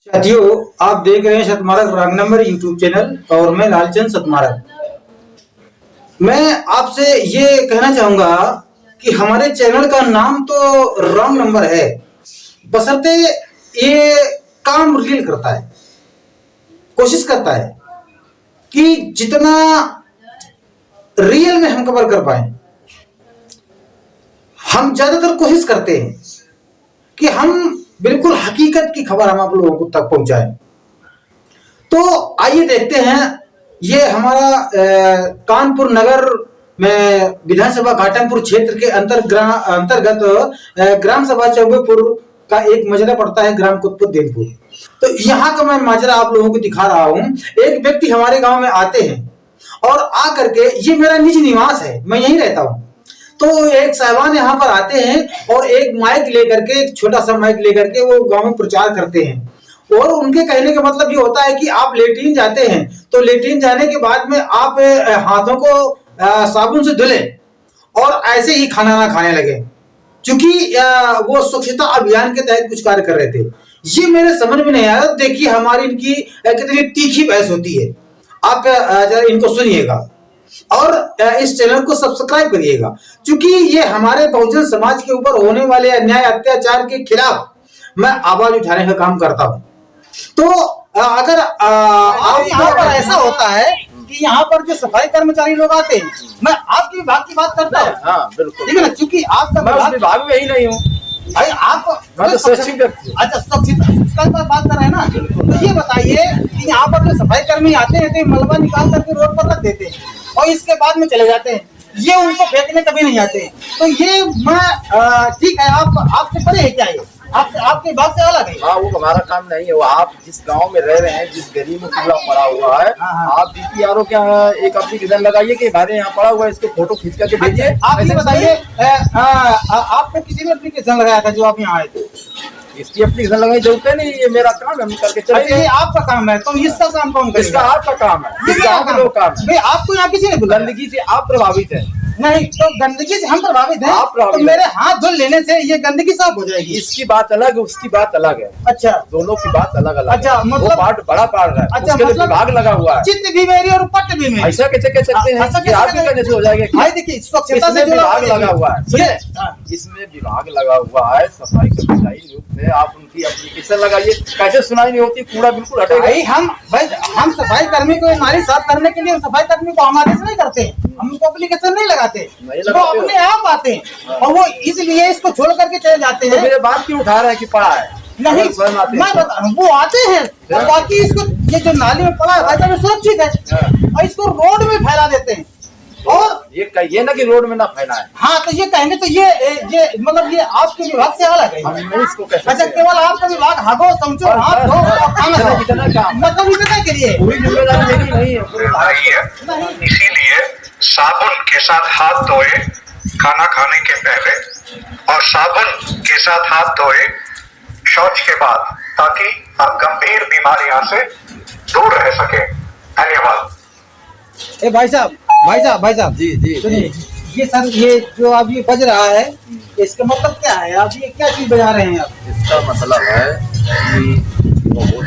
साथियों, आप देख रहे हैं सतमार्ग राग नंबर यूट्यूब चैनल और मैं लालचंद सतमार्ग। मैं आपसे ये कहना चाहूंगा कि हमारे चैनल का नाम तो रॉन्ग नंबर है, बशर्ते ये काम रियल करता है, कोशिश करता है कि जितना रियल में हम कवर कर पाए। हम ज्यादातर कोशिश करते हैं कि हम बिल्कुल हकीकत की खबर हम आप लोगों को तक पहुंचाएं। तो आइए देखते हैं, ये हमारा कानपुर नगर में विधानसभा घाटमपुर क्षेत्र के अंतर्गत ग्राम सभा चौबेपुर का एक मजरा पड़ता है, ग्राम कुतुबुद्दीनपुर। तो यहाँ का मैं माजरा आप लोगों को दिखा रहा हूँ। एक व्यक्ति हमारे गांव में आते हैं और आकर के, ये मेरा निज निवास है, मैं यहीं रहता हूँ। तो एक साहबान यहाँ पर आते हैं और एक माइक लेकर के, एक छोटा सा माइक लेकर के वो गांव में प्रचार करते हैं। और उनके कहने का मतलब ये होता है कि आप लेट्रिन जाते हैं तो लेट्रिन जाने के बाद में आप हाथों को साबुन से धुले और ऐसे ही खाना ना खाने लगे, क्योंकि वो स्वच्छता अभियान के तहत कुछ कार्य कर रहे थे। ये मेरे समझ में नहीं आया। देखिए हमारी इनकी कितनी तीखी बहस होती है। आप जरा इनको सुनिएगा और इस चैनल को सब्सक्राइब करिएगा, क्योंकि ये हमारे बहुजन समाज के ऊपर होने वाले अन्याय अत्याचार के खिलाफ मैं आवाज उठाने का काम करता हूं। तो अगर आप यहाँ पर ऐसा होता है कि यहाँ पर जो सफाई कर्मचारी लोग आते हैं, मैं आपके विभाग की बात करता हूँ। हाँ बिल्कुल, ठीक है ना, क्योंकि आपका विभाग में ही नहीं हूँ। भाई आप तो स्वच्छता, अच्छा स्वच्छता पर बात कर रहे हैं ना। तो ये बताइए कि यहाँ पर जो सफाई कर्मी आते हैं तो मलबा निकाल करके रोड पर रख देते हैं और इसके बाद में चले जाते हैं, ये उनको फेंकने कभी नहीं आते। तो ये मैं ठीक है, आपसे परे है क्या ये? आपके विभाग से अलग है? हाँ, वो हमारा काम नहीं है। वो आप जिस गांव में रह रहे हैं, जिस गली में कूड़ा पड़ा हुआ है, आप DPRO क्या एक एप्लीकेशन लगाइए कि हमारे यहाँ पड़ा हुआ है, इसको फोटो खींच करके भेजिए। आप ये बताइए, आपको किसी ने एप्लीकेशन लगाया था जो आप यहाँ आए थे? इसकी एप्लीकेशन लगाई जरूरत है नहीं, ये मेरा काम है, हम करके चलेंगे। ये आपका काम है, तो इसका काम कौन करेगा? इसका आपका काम है, इस गाँव के लोग काम है। आपको यहाँ किसी ने बुलाया? गंदगी से आप प्रभावित हैं। नहीं, तो गंदगी से हम प्रभावित हैं। आप प्रभावित तो मेरे हाथ धुल लेने से ये गंदगी साफ हो जाएगी? इसकी बात अलग है, उसकी बात अलग है। अच्छा, दोनों की बात अलग अलग। अच्छा, मतलब वो पार्ट बड़ा पार्ट है। अच्छा, उसके लिए मतलब विभाग लगा हुआ है। चित्त भी मेरी और पट भी मेरी। ऐसा कैसे कह सकते हैं? आप भी कहने से हो जाएगा। भाई देखिए, स्वच्छता से विभाग लगा हुआ है, सुनिए, इसमें विभाग लगा हुआ है, सफाई कर्मचारी नियुक्त है। आप उनकी एप्लीकेशन लगाइए, कैसे सुनाई नहीं होती? कूड़ा बिल्कुल हटेगा। भाई हम सफाई कर्मी को नाली साफ करने के लिए सफाई कर्मी को हमारे से नहीं करते, हम उनको एप्लीकेशन नहीं लगाते, वो अपने आप आते हैं और वो इसलिए इसको छोड़ करके चले जाते हैं। तो मेरे बात क्यों उठा रहे हैं कि पड़ा है? नहीं, मैं बता रहा हूँ, वो आते हैं और बाकी इसको, ये जो नाली में पड़ा है भाई साहब, सुरक्षित है और इसको रोड में फैला देते हैं। और ये कहिए ना कि रोड में ना फैला है। हाँ, तो ये कहेंगे तो ये मतलब ये आपके विभाग से अलग है। हम नहीं इसको कह सकते। अच्छा, केवल आपका विभाग हाथों समझो, हाथ धो और खाना खाओ, इतना काम मतलब इतना के लिए पूरी जिम्मेदारी मेरी नहीं है, पूरे भारत की। इसीलिए साबुन के साथ हाथ धोए खाना खाने के पहले और साबुन के साथ हाथ धोए शौच के बाद, ताकि आप गंभीर बीमारियों से दूर रह सके। धन्यवाद। भाई साहब जी सुनिए, ये सर, ये जो अब ये बज रहा है, इसका मतलब क्या है? आप ये क्या चीज बजा रहे हैं? आप इसका मतलब है कि बहुत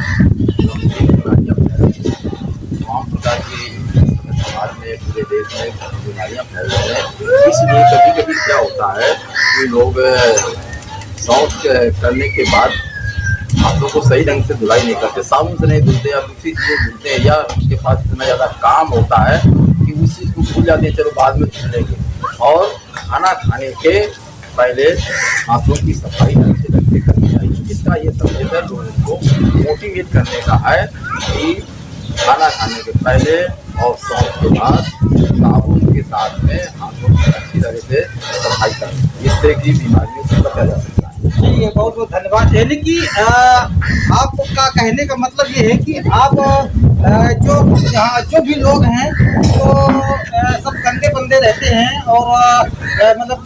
तमाम प्रकार की समाज में, पूरे देश में बीमारियां फैल रही हैं। इसलिए कभी कभी क्या होता है कि लोग शौच करने के बाद हाथों को सही ढंग से धुलाई नहीं करते, साबुन से नहीं धुलते या दूसरी चीजें धुलते हैं, या उनके पास इतना ज़्यादा काम होता है कि उस चीज़ को भूल जाते हैं, चलो बाद में धुल लेंगे। और खाना खाने के पहले हाथों की सफाई ढंग से रख के करनी चाहिए। इसका ये संदेश है लोगों को मोटिवेट करने का है कि खाना खाने के पहले और शौच के बाद साबुन के साथ में हाथों की अच्छी तरह से सफाई करें, जिससे कि बीमारियों से बचा जा सकता है। ये बहुत बहुत धन्यवाद। यानी कि आपका कहने का मतलब ये है कि आप जो भी लोग हैं तो सब गंदे बंदे रहते हैं और मतलब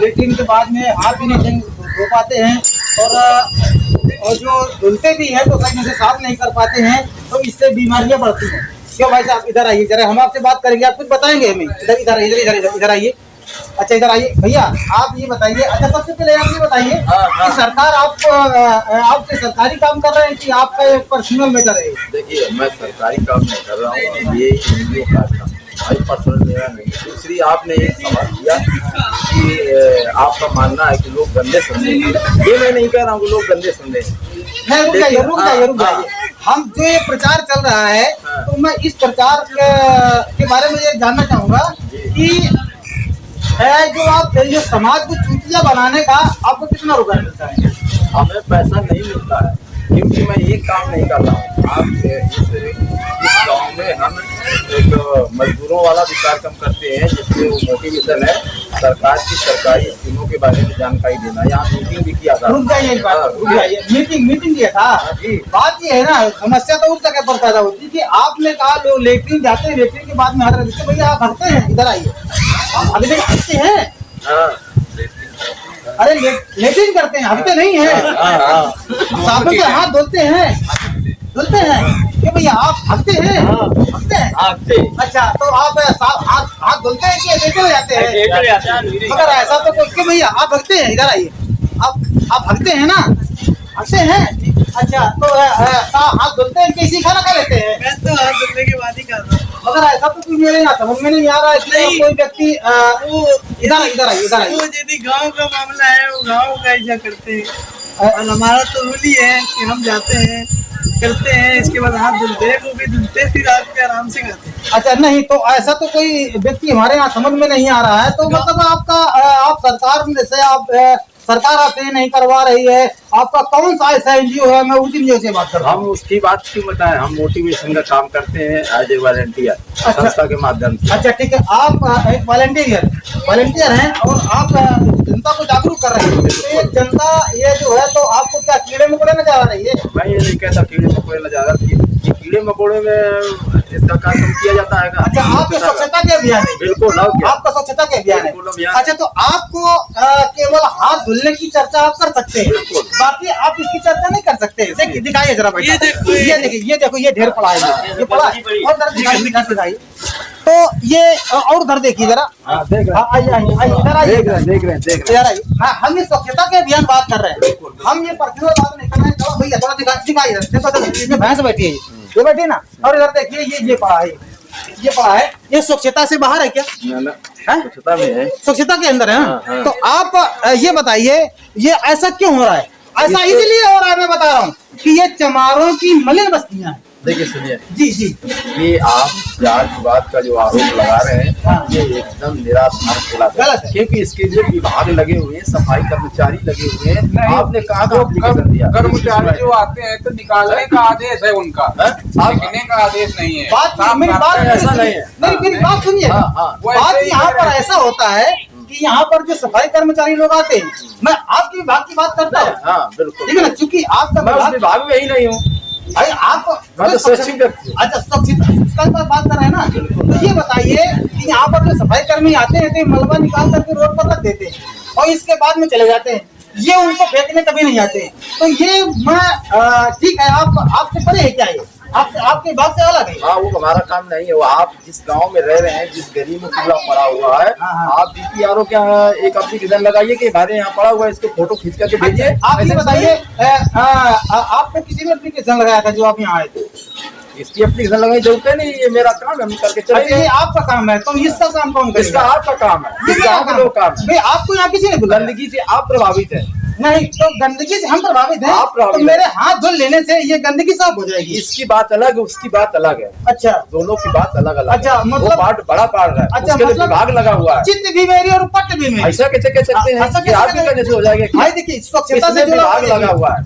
लेट्रिन के बाद में हाथ भी नहीं धो पाते हैं और जो धुलते भी हैं तो सही से साफ नहीं कर पाते हैं, तो इससे बीमारियां बढ़ती हैं। क्यों भाई साहब, इधर आइए जरा, हम आपसे बात करेंगे, आप कुछ बताएंगे हमें। इधर आइए। अच्छा इधर आइए भैया, आप ये बताइए, अच्छा सबसे पहले आप ये बताइए हाँ। कि सरकार आपसे सरकारी काम कर रहे हैं कि आपका एक पर्सनल मैटर है? देखिए, मैं सरकारी काम नहीं कर रहा हूँ, ये NGO का काम भाई, पर्सनल मेरा नहीं। दूसरी, आपने एक सवाल किया कि आपका मानना है कि लोग गंदे समझेंगे। ये मैं नहीं कह रहा हूँ कि लोग गंदे समझेंगे। नहीं, रुक जाइए। हम जो ये प्रचार चल रहा है, तो मैं इस प्रचार के बारे में ये जानना चाहूंगा कि जो आप जो समाज को चूतिया बनाने का आपको कितना रुपया मिलता है? हमें पैसा नहीं मिलता है, क्योंकि मैं ये काम नहीं कर रहा हूँ। आप इस गाँव में हम एक मजदूरों वाला भी कार्यक्रम करते हैं, जिसमें वो मोटिवेशन है सरकार की सरकारी स्कीमों के बारे में जानकारी देना। यहाँ मीटिंग भी किया था। रुक जाइए, मीटिंग किया था। बात ये है ना, समस्या तो उस जगह पर पैदा होती है कि आपने कहा लोग लेटरिन जाते हैं, लेटरिन के बाद में हाथ रखते, भैया आप हटते हैं, इधर आइए, आप हटते हैं? अरे लेटरिन करते हैं, हटते नहीं है? साबुन से हाथ धोते हैं कि भैया आप हटते हैं? हटते हैं। अच्छा, तो आप हाथ धुलते हैं कि लेटे हो जाते हैं? मगर ऐसा तो क्यों भैया, आप हटते हैं, इधर आइए, आप हटते हैं ना? हटते हैं। अच्छा, तो हाथ धुलते हैं कि इसी खाना खा लेते हैं? मैं तो हाथ धुलने के बाद ही खाता हूँ। मगर ऐसा तो कुछ मेरे ना समझ में नहीं आ रहा है कि कोई व्यक्ति इधर आइए। वो यदि गांव का मामला है, वो गांव का ऐसा करते हैं, और हमारा तो रूल ही है कि हम जाते हैं, करते हैं, इसके बाद हाथ धुलते हैं, वो भी धुलते हैं, फिर रात के आराम से खाते हैं। अच्छा, नहीं तो ऐसा तो कोई व्यक्ति हमारे यहाँ समझ में नहीं आ रहा है, तो मतलब आपका आप सरकार में से सरकार आपसे नहीं करवा रही है, आपका कौन सा ऐसा NGO है? मैं उसी NGO से बात कर रहा हूँ। हम उसकी बात क्यों बताएं, हम मोटिवेशन का काम करते हैं एज ए वॉलंटियर संस्था के माध्यम से। अच्छा ठीक है, आप एक वॉलंटियर हैं और आप जनता को जागरूक कर रहे हैं। तो ये जनता ये जो है, तो आपको क्या कीड़े मकोड़े में जा रही है? मैं ये नहीं कहता कीड़े मकोड़े में ज्यादा, कीड़े मकोड़े में इसका कार्यक्रम किया जाता है। अच्छा, आपके स्वच्छता के अभियान है? बिल्कुल, आपका स्वच्छता के अभियान है। अच्छा, तो आपको केवल हाथ धुलने की चर्चा आप कर सकते हैं, बाकी आप इसकी चर्चा नहीं कर सकते। देखिए, दिखाइए जरा भाई, ये देखो, ये ढेर पड़ा है, ये पड़ा है, और दर दिखाइए। तो ये और उधर देखिए जरा, आइए इधर आइए, देख रहे हैं। हम इस स्वच्छता के अभियान बात कर रहे हैं, हम ये पर्सनल बात नहीं कर रहे हैं। चलो भैया थोड़ा दिखाइए, देखो भैंस बैठी है, ये बैठी ना, और इधर देखिए ये पड़ा है, ये स्वच्छता से बाहर है क्या? स्वच्छता में है, स्वच्छता के अंदर है। हाँ। तो आप ये बताइए, ये ऐसा क्यों हो रहा है? ऐसा इसलिए हो रहा है, मैं बता रहा हूँ कि ये चमारों की मलिन बस्तियां हैं। देखिए सुनिए जी, ये आप जातिवाद का जो आरोप लगा रहे हैं, ये एकदम निराधार गलत है, क्योंकि इसके लिए विभाग लगे हुए हैं, सफाई कर्मचारी लगे हुए हैं। आपने कहा था एप्लीकेशन दिया, कर्मचारी जो आते हैं तो निकालने का आदेश है उनका, लिखने का आदेश नहीं है। मेरी बात ऐसा नहीं है, मेरी बात सुनिए। बात यहाँ पर ऐसा होता है कि यहाँ पर जो सफाई कर्मचारी लोग आते हैं, मैं आपके विभाग की बात करता हूँ। हाँ बिल्कुल, ठीक है ना, चूंकि आपका विभाग में ही नहीं हूँ। आप तो स्वच्छित, अच्छा स्वच्छता पर बात कर रहे हैं ना, तो ये बताइए कि यहाँ पर जो सफाई कर्मी आते हैं तो मलबा निकाल करके रोड पर रख देते हैं और इसके बाद में चले जाते हैं, ये उनको फेंकने कभी नहीं आते। तो ये मैं ठीक है, आपसे परे है क्या? ये आपके बात से अलग है। हाँ, वो हमारा काम नहीं है। वो आप जिस गांव में रह रहे हैं, जिस गली में कूड़ा पड़ा हुआ है, आप DPRO क्या एक एप्लीकेशन लगाइए कि हमारे यहाँ पड़ा हुआ है, इसको फोटो खींच करके भेजिए। आप ये बताइए, आपको किसी ने एप्लीकेशन लगाया था जो आप यहाँ आए थे? इसकी एप्लीकेशन लगाई जरूरत है नहीं, ये मेरा काम है, हम करके चलेंगे। ये आपका काम है, तो इसका काम कौन करेगा? इसका आपका काम है, इस गाँव का लोग काम है। आपको यहाँ किसी ने बुलाया? गंदगी से आप प्रभावित हैं। नहीं, तो गंदगी से हम प्रभावित हैं। आप प्रभावित तो मेरे हाथ धुल लेने से ये गंदगी साफ हो जाएगी? इसकी बात अलग है, उसकी बात अलग है। अच्छा, दोनों की बात अलग अलग। अच्छा, मतलब पार्ट बड़ा पार्ट है। अच्छा, उसके लिए विभाग लगा हुआ है। चित्त भी मेरी और पट भी मेरी। ऐसा कैसे कह सकते हैं? कैसे हो जाएगा? भाई देखिए, स्वच्छता से विभाग लगा हुआ है,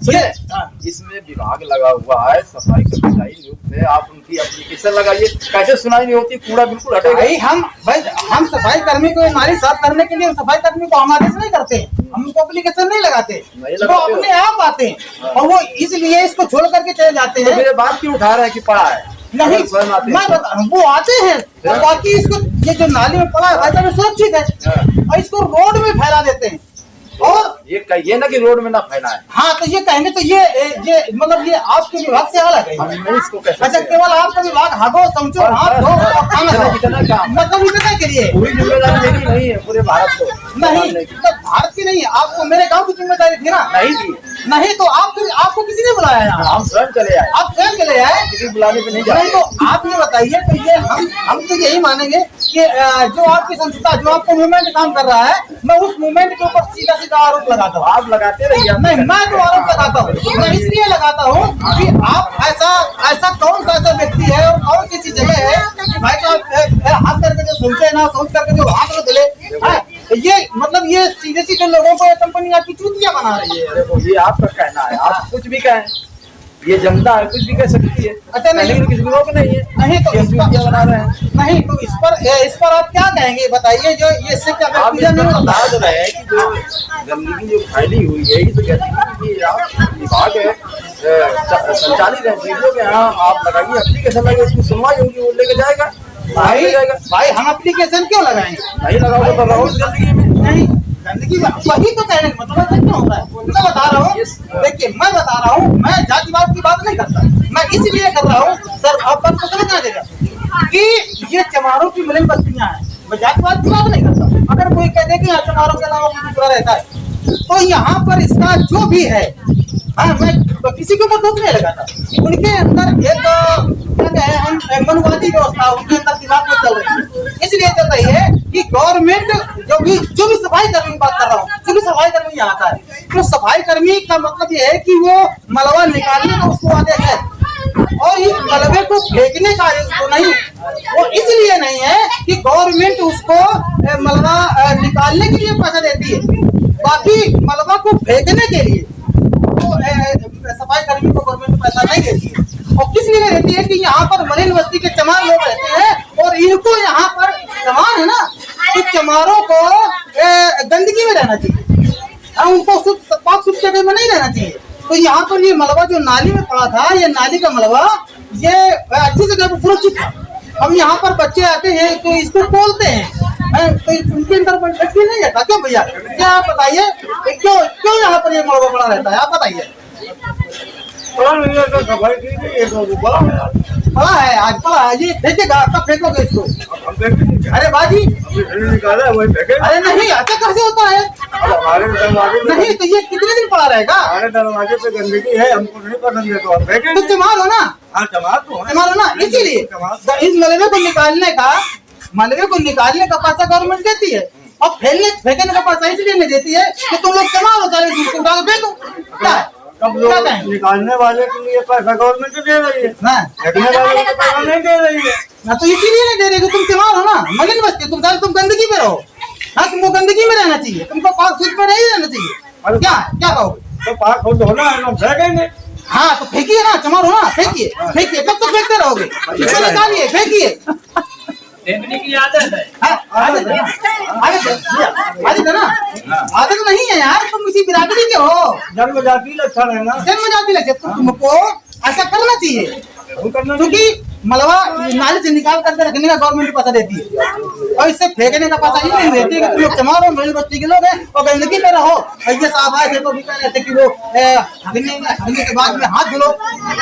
इसमें विभाग लगा हुआ है, सफाई कर्मचारी नियुक्त है। आप उनकी एप्लीकेशन लगाइए, कैसे सुनाई नहीं होती? कूड़ा बिल्कुल हटेगा। हम सफाई कर्मी को नाली साफ करने के लिए सफाई कर्मी को हम आदेश नहीं करते हैं, हम उनको एप्लीकेशन नहीं लगाते, वो अपने आप आते हैं और वो इसलिए इसको छोड़ करके चले जाते हैं। मेरे बात क्यों उठा रहे हैं कि पड़ा है? नहीं, मैं बता रहा हूँ, वो आते हैं और बाकी इसको ये जो नाली में पड़ा है सुरक्षित है और इसको रोड में फैला देते हैं और ये कहिए ना कि रोड में ना फैलाएं। हाँ तो ये कहेंगे तो ये मतलब ये आपके विभाग से अलग है। हम नहीं इसको कह अच्छा सकते। केवल आपका विभाग हाथों समझो हाथ धो और खाना खाओ। इतना काम मतलब इतना के लिए पूरी जिम्मेदारी मेरी नहीं है पूरे भारत को। नहीं, तो भारत की नहीं, आपको मेरे गांव की जिम्मेदारी थी ना। नहीं दी, नहीं तो आपको किसी ने बुलाया यहाँ? हम स्वयं चले आए, आप स्वयं चले आए? किसी बुलाने पे नहीं नहीं जाते। तो आप ये बताइए तो ये हम तो यही मानेंगे कि जो आपकी संस्था जो आपको मूवमेंट काम कर रहा है, मैं उस मूवमेंट के ऊपर सीधा सीधा आरोप लगाता हूँ। आप लगाते रहिए। नहीं मैं तो आरोप लगाता हूँ, मैं इसलिए लगाता हूँ कि आप ऐसा कौन सा ऐसा व्यक्ति है और कौन सी जगह है कि भाई साहब हाथ करके जो सुनते ना सोच करके जो हाथ में धुले हैं, ये मतलब ये सीधे सीधे लोगों को कंपनी आपकी चूतिया बना रही है। देखो ये आपका कहना है, आप कुछ भी कहें, ये जनता है कुछ भी कह सकती है। अच्छा नहीं, लेकिन किसी को रोक नहीं है। नहीं तो ये चूतिया बना रहे हैं। नहीं तो इस पर आप क्या कहेंगे बताइए, जो ये इससे क्या आप पूजा नहीं होता? बता रहे हैं कि जो गंदगी जो फैली हुई है इस गंदगी की आप विभाग है संचालित है चीजों के यहाँ आप लगाइए एप्लीकेशन लगाइए, उसकी सुनवाई होगी, वो लेके जाएगा। भाई हम एप्लीकेशन क्यों लगाएंगे? नहीं लगाओगे तो रहो इस गंदगी में। नहीं गंदगी वही तो कहने का मतलब है, क्या होता है मैं बता रहा हूँ। देखिए मैं बता रहा हूँ, मैं जातिवाद की बात नहीं करता, मैं इसलिए कर रहा हूँ सर आप बात को समझना देगा कि ये चमारों की मिलन बस्तियां हैं, मैं जातिवाद की बात नहीं करता। अगर कोई कह दे कि यहाँ चमारों के अलावा कोई दूसरा रहता है तो यहाँ पर इसका जो भी है, हाँ मैं तो किसी के ऊपर दोष नहीं लगाता। उनके अंदर एक क्या कहे हम मनुवादी व्यवस्था उनके अंदर दिमाग में चल रही है, इसलिए चल रही है कि गवर्नमेंट जो भी सफाई कर्मी की बात कर रहा हूँ, जो भी सफाई कर्मी यहाँ आता है तो सफाई कर्मी का मतलब ये है कि वो मलबा निकालने का उसको आदेश है और इस मलबे को फेंकने का उसको नहीं, वो इसलिए नहीं है कि गवर्नमेंट उसको मलबा निकालने के लिए पैसा देती है, बाकी मलबा को फेंकने के लिए तो सफाई कर्मी को गवर्नमेंट पैसा नहीं देती है। और किस लिए रहती है कि यहाँ पर मलिन बस्ती के चमार लोग रहते हैं और इनको यहाँ पर चमार है ना, तो चमारों को गंदगी में रहना चाहिए, उनको पाक शुद्ध जगह में नहीं रहना चाहिए। तो यहाँ पर ये मलबा जो नाली में पड़ा था, ये नाली का मलबा ये अच्छी जगह पर सुरक्षित था। हम यहाँ पर बच्चे आते हैं तो इसको खोलते हैं तो उनके अंदर व्यक्ति नहीं रहता क्यों भैया? क्या आप बताइए क्यों यहाँ पर ये मलबा पड़ा रहता है, आप बताइए। पड़ा है आज पड़ा है, ये फेंकेगा कब फेंकोगे इसको? अरे बाजी निकाला वही फेंके। अरे नहीं ऐसा कैसे होता है? अब हमारे दरवाजे पे नहीं तो ये कितने दिन पड़ा रहेगा? हमारे दरवाजे पे गंदगी है, हमको नहीं पसंद है तो हम फेंके। तो चमार हो ना, हाँ चमार तो है। चमार हो ना, इसीलिए तो इस मलबे को निकालने का पैसा गवर्नमेंट देती है और फेंकने का पैसा इसलिए नहीं देती है कि तुम लोग चमार हो, चले उसको उठा के फेंको। क्या है? कब लोग निकालने वाले के लिए पैसा गवर्नमेंट दे रही है, हाँ। फेंकने वाले को पैसा नहीं दे रही है। ना तो इसीलिए नहीं दे रही कि तुम चमार हो ना, मलिन बस्ती तुम गंदगी में रहो। हाँ तुमको गंदगी में रहना चाहिए, तुमको पाक शुद्ध में नहीं रहना चाहिए। क्या कहोगे? तो पाक खुद होना है, हम फेंकेंगे। हाँ तो फेंकिए ना, चमार हो ना, फेंकिए कब तक फेंकते रहोगे? इसको निकालिए, फेंकिए। फेंकने की आदत है। आदत है ना, आदत नहीं है यार, तुम किसी बिरादरी के हो, जन्म जाति लक्षण है ना, जन्म जाति लगे तो तुमको ऐसा करना चाहिए क्योंकि मलबा नाली से निकाल करके रखने का गवर्नमेंट पैसा देती है और इससे फेंकने का पैसा ये नहीं देती है कि तुम लोग चमारो मिल बस्ती के लोग हैं और गंदगी में रहो। ये साहब आए थे तो भी कह रहे थे कि वो हगने के बाद में हाथ धुलो,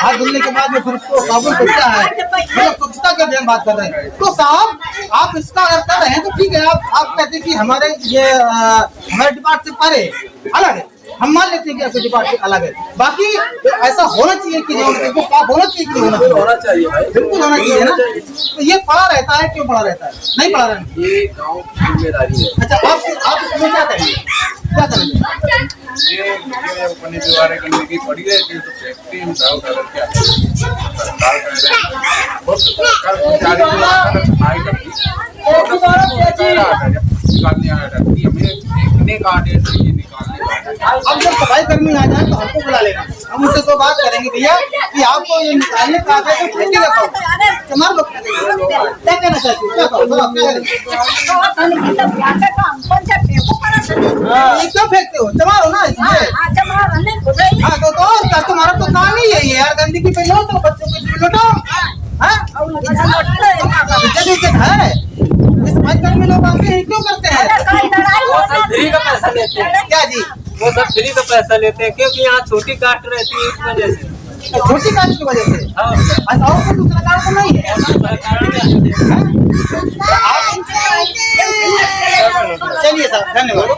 हाथ धुलने के बाद में फिर उसको साबुन सोचता है, मतलब स्वच्छता के बारे में बात कर रहे हैं। तो साहब आप इसका अगर कर रहे हैं तो ठीक है, आप कहते हैं कि हमारे डिपार्टमेंट से परे अलग है, हम मान लेते हैं कि आपके डिपार्टमेंट अलग है, बाकी ऐसा होना चाहिए कि नहीं साफ होना चाहिए कि नहीं होना चाहिए भाई, बिल्कुल होना चाहिए ना। तो ये पड़ा रहता है, क्यों पड़ा रहता है? नहीं पड़ा रहता, ये गांव की जिम्मेदारी है। अच्छा आप इसमें क्या करेंगे, क्या करेंगे? ये अपने द्वारा गंदगी पड़ी रहती है तो फैक्ट्री में उठाओ क्या सरकार कर रहे हैं, बहुत सरकार सफाई करती है, निकालने आ जाती है, हमें फेंकने का आदेश है, ये निकालने का आदेश है। अब जब सफाई कर्मी आ जाए तो हमको बुला लेना, हम उनसे तो बात करेंगे भैया कि आपको ये निकालने का आदेश है, फेंके रखो चमार लोग क्या कहना चाहते हो, क्या कहो आप क्या करेंगे? ये क्यों फेंकते हो? चमार हो ना इसलिए। हाँ तो और क्या, तुम्हारा तो काम ही यही है यार, गंदगी पे लो तो बच्चों को लुटाओ। इज्जत है, सफाई कर्मी लोग आते हैं क्यों करते हैं? फ्री का पैसा लेते हैं क्या जी? वो सब फ्री का पैसा लेते हैं, क्योंकि यहाँ छोटी कास्ट रहती है, इस वजह से। छोटी कास्ट की वजह से हाँ, ऐसा और कोई दूसरा कारण तो नहीं है? चलिए साहब, धन्यवाद।